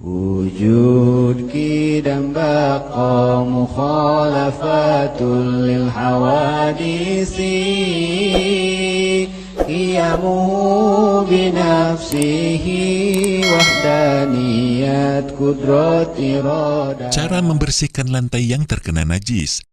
wujud kidam baqa mukhalafatul lil hawadisi qiyamuhu binafsihi wahdaniyat kudrat iradah. Cara membersihkan lantai yang terkena najis.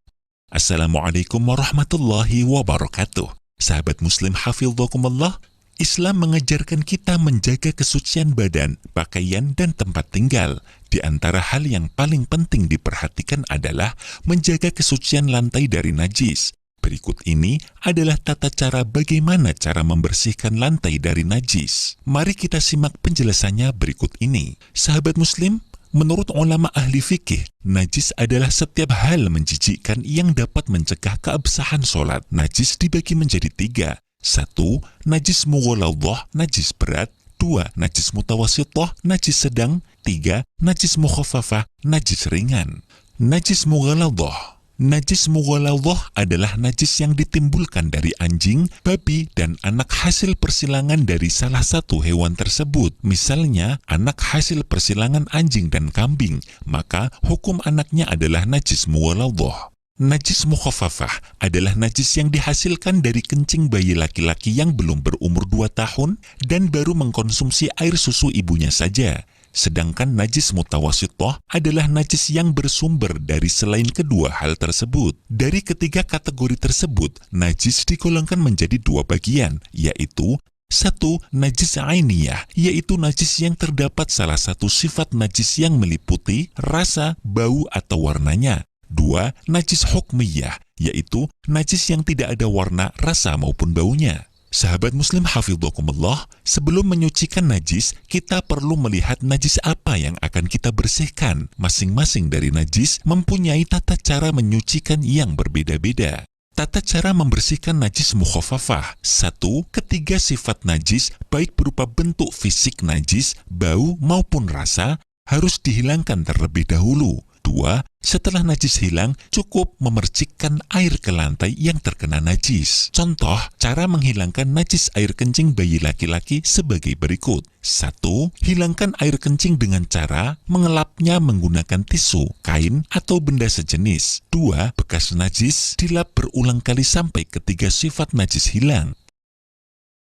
Assalamualaikum warahmatullahi wabarakatuh. Sahabat muslim hafidhakumullah, Islam mengajarkan kita menjaga kesucian badan, pakaian, dan tempat tinggal. Di antara hal yang paling penting diperhatikan adalah menjaga kesucian lantai dari najis. Berikut ini adalah tata cara bagaimana cara membersihkan lantai dari najis. Mari kita simak penjelasannya berikut ini. Sahabat muslim, menurut ulama ahli fikih, najis adalah setiap hal menjijikkan yang dapat mencegah keabsahan sholat. Najis dibagi menjadi 3. 1. Najis mughalladhah, najis berat. 2. Najis mutawassithah, najis sedang. 3. Najis mukhaffafah, najis ringan. Najis mughalladhah. Najis mughalladhah adalah najis yang ditimbulkan dari anjing, babi, dan anak hasil persilangan dari salah satu hewan tersebut. Misalnya, anak hasil persilangan anjing dan kambing, maka hukum anaknya adalah najis mughalladhah. Najis mukhaffafah adalah najis yang dihasilkan dari kencing bayi laki-laki yang belum berumur 2 tahun dan baru mengkonsumsi air susu ibunya saja. Sedangkan najis mutawassithah adalah najis yang bersumber dari selain kedua hal tersebut. Dari ketiga kategori tersebut, najis digolongkan menjadi 2 bagian, yaitu 1. Najis ainiyah, yaitu najis yang terdapat salah satu sifat najis yang meliputi rasa, bau, atau warnanya. 2. Najis hukmiyah, yaitu najis yang tidak ada warna, rasa, maupun baunya. Sahabat muslim hafidhakumullah, sebelum menyucikan najis, kita perlu melihat najis apa yang akan kita bersihkan. Masing-masing dari najis mempunyai tata cara menyucikan yang berbeda-beda. Tata cara membersihkan najis mukhaffafah. 1. Ketiga sifat najis, baik berupa bentuk fisik najis, bau, maupun rasa, harus dihilangkan terlebih dahulu. 2. Setelah najis hilang, cukup memercikkan air ke lantai yang terkena najis. Contoh, cara menghilangkan najis air kencing bayi laki-laki sebagai berikut. 1. Hilangkan air kencing dengan cara mengelapnya menggunakan tisu, kain, atau benda sejenis. 2. Bekas najis dilap berulang kali sampai ketiga sifat najis hilang.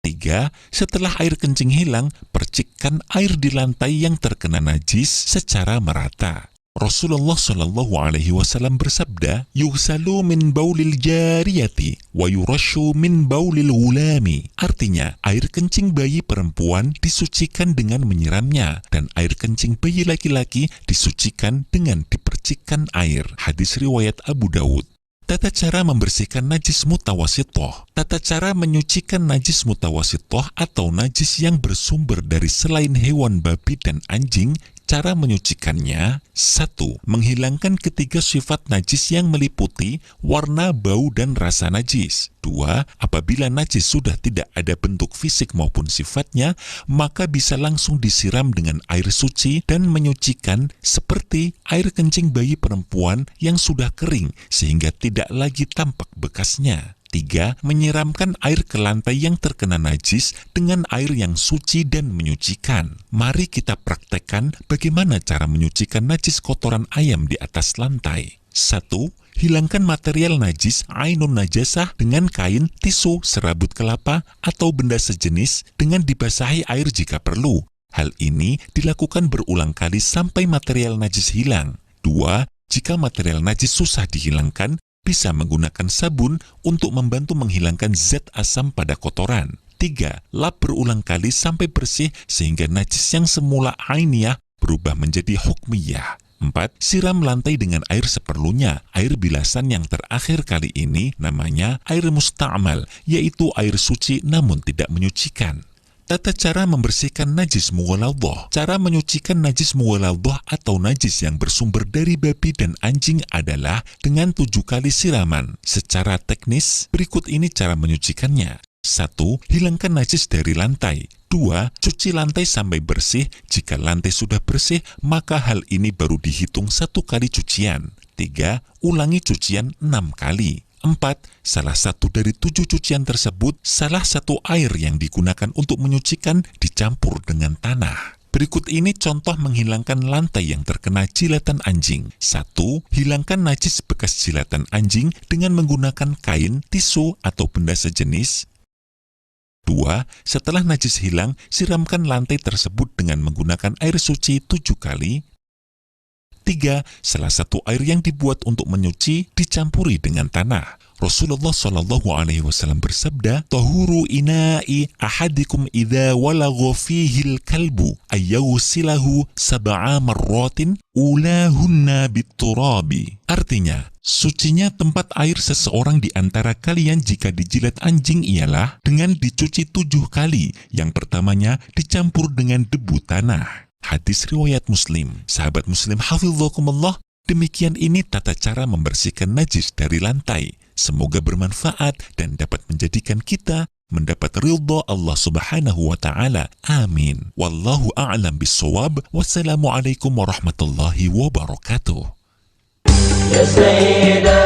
3. Setelah air kencing hilang, percikkan air di lantai yang terkena najis secara merata. Rasulullah Shallallahu Alaihi Wasallam bersabda, "Yughsalu min baulil jariyati, wa yurashu min baulil gulami." Artinya, air kencing bayi perempuan disucikan dengan menyiramnya, dan air kencing bayi laki-laki disucikan dengan dipercikkan air. Hadis riwayat Abu Dawud. Tata cara membersihkan najis mutawassithah. Tata cara menyucikan najis mutawassithah atau najis yang bersumber dari selain hewan babi dan anjing. Cara menyucikannya: 1. Menghilangkan ketiga sifat najis yang meliputi warna, bau, dan rasa najis. 2. Apabila najis sudah tidak ada bentuk fisik maupun sifatnya, maka bisa langsung disiram dengan air suci dan menyucikan seperti air kencing bayi perempuan yang sudah kering sehingga tidak lagi tampak bekasnya. 3. Menyiramkan air ke lantai yang terkena najis dengan air yang suci dan menyucikan. Mari kita praktekkan bagaimana cara menyucikan najis kotoran ayam di atas lantai. 1. Hilangkan material najis ainun najasah dengan kain, tisu, serabut kelapa, atau benda sejenis dengan dibasahi air jika perlu. Hal ini dilakukan berulang kali sampai material najis hilang. 2. Jika material najis susah dihilangkan, bisa menggunakan sabun untuk membantu menghilangkan zat asam pada kotoran. 3. Lap berulang kali sampai bersih sehingga najis yang semula ainiyah berubah menjadi hukmiyah. 4. Siram lantai dengan air seperlunya. Air bilasan yang terakhir kali ini namanya air musta'mal, yaitu air suci namun tidak menyucikan. Tata cara membersihkan najis mughalladhah. Cara menyucikan najis mughalladhah atau najis yang bersumber dari babi dan anjing adalah dengan 7 kali siraman. Secara teknis, berikut ini cara menyucikannya. 1. Hilangkan najis dari lantai. 2. Cuci lantai sampai bersih. Jika lantai sudah bersih, maka hal ini baru dihitung 1 kali cucian. 3. Ulangi cucian 6 kali. 4. Salah satu dari 7 cucian tersebut, salah satu air yang digunakan untuk menyucikan dicampur dengan tanah. Berikut ini contoh menghilangkan lantai yang terkena jilatan anjing. 1. Hilangkan najis bekas jilatan anjing dengan menggunakan kain, tisu, atau benda sejenis. 2. Setelah najis hilang, siramkan lantai tersebut dengan menggunakan air suci 7 kali. 3. Salah satu air yang dibuat untuk menyuci dicampuri dengan tanah. Rasulullah SAW bersabda, "Tahuru ina'i ahadikum idza walagha fihi al-kalbu ayyusilahu sab'a marratin ulahunna bit-turabi." Artinya, sucinya tempat air seseorang di antara kalian jika dijilat anjing ialah dengan dicuci 7 kali. Yang pertamanya dicampur dengan debu tanah. Hadis riwayat Muslim. Sahabat Muslim hafidzakumullah, demikian ini tata cara membersihkan najis dari lantai. Semoga bermanfaat dan dapat menjadikan kita mendapat ridha Allah Subhanahu wa taala. Amin. Wallahu a'lam bissawab. Wassalamualaikum warahmatullahi wabarakatuh. يا سيدة